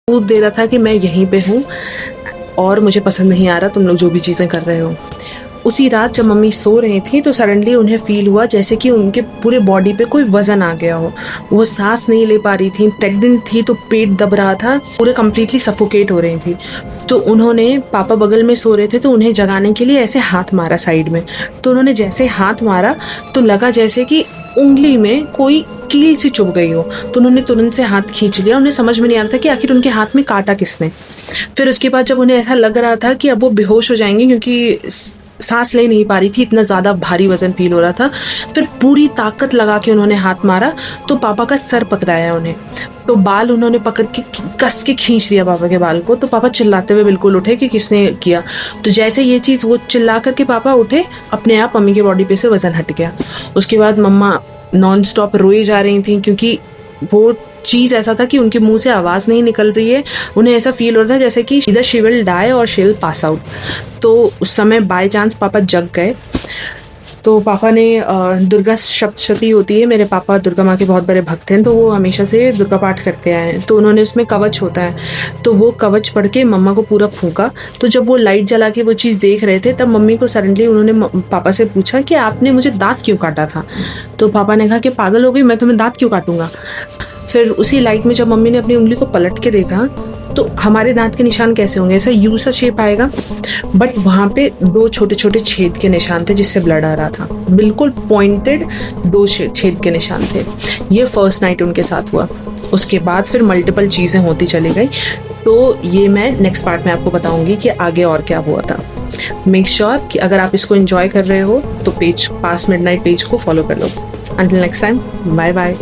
वो दे रहा था कि मैं यहीं पे हूँ और मुझे पसंद नहीं आ रहा तुम लोग जो भी चीज़ें कर रहे हो। उसी रात जब मम्मी सो रही थी तो सडनली उन्हें फील हुआ जैसे कि उनके पूरे बॉडी पे कोई वजन आ गया हो। वो सांस नहीं ले पा रही थी, प्रेग्नेंट थी तो पेट दब रहा था, पूरे कम्प्लीटली सफोकेट हो रही थी। तो उन्होंने, पापा बगल में सो रहे थे तो उन्हें जगाने के लिए ऐसे हाथ मारा साइड में। तो उन्होंने जैसे हाथ मारा तो लगा जैसे कि उंगली में कोई कील सी चुभ गई हो। तो उन्होंने तुरंत से हाथ खींच लिया। उन्हें समझ में नहीं आ रहा था कि आखिर उनके हाथ में काटा किसने। फिर उसके बाद जब उन्हें ऐसा लग रहा था कि अब वो बेहोश हो जाएंगे क्योंकि सांस ले नहीं पा रही थी, इतना ज़्यादा भारी वजन फील हो रहा था, फिर पूरी ताकत लगा के उन्होंने हाथ मारा तो पापा का सर पकड़ाया उन्हें। तो बाल उन्होंने पकड़ के कस के खींच दिया पापा के बाल को। तो पापा चिल्लाते हुए बिल्कुल उठे कि किसने किया। तो जैसे ये चीज़, वो चिल्ला करके पापा उठे, अपने आप मम्मी की बॉडी पे से वजन हट गया। उसके बाद मम्मा नॉन स्टॉप रोई जा रही थी क्योंकि वो चीज़ ऐसा था कि उनके मुंह से आवाज़ नहीं निकल रही है। उन्हें ऐसा फील हो रहा था जैसे कि इधर शी विल डाई और शी विल पास आउट। तो उस समय बाय चांस पापा जग गए। तो पापा ने दुर्गा सप्तशती होती है, मेरे पापा दुर्गा माँ के बहुत बड़े भक्त हैं, तो वो हमेशा से दुर्गा पाठ करते आए हैं। तो उन्होंने उसमें कवच होता है, तो वो कवच पढ़ के मम्मा को पूरा फूंका। तो जब वो लाइट जला के वो चीज़ देख रहे थे तब मम्मी को सडनली उन्होंने पापा से पूछा कि आपने मुझे दांत क्यों काटा था। तो पापा ने कहा कि पागल हो गई, मैं तुम्हें दांत क्यों काटूंगा। फिर उसी लाइट में जब मम्मी ने अपनी उंगली को पलट के देखा तो हमारे दांत के निशान कैसे होंगे, ऐसा यू सा शेप आएगा, बट वहाँ पे 2 छोटे छोटे छेद के निशान थे जिससे ब्लड आ रहा था। बिल्कुल पॉइंटेड 2 छेद के निशान थे। ये फर्स्ट नाइट उनके साथ हुआ। उसके बाद फिर मल्टीपल चीज़ें होती चली गई। तो ये मैं नेक्स्ट पार्ट में आपको बताऊंगी कि आगे और क्या हुआ था। मेक श्योर कि अगर आप इसको एंजॉय कर रहे हो तो पेज पास्ट मिडनाइट पेज को फॉलो कर लो। Until next time, bye bye.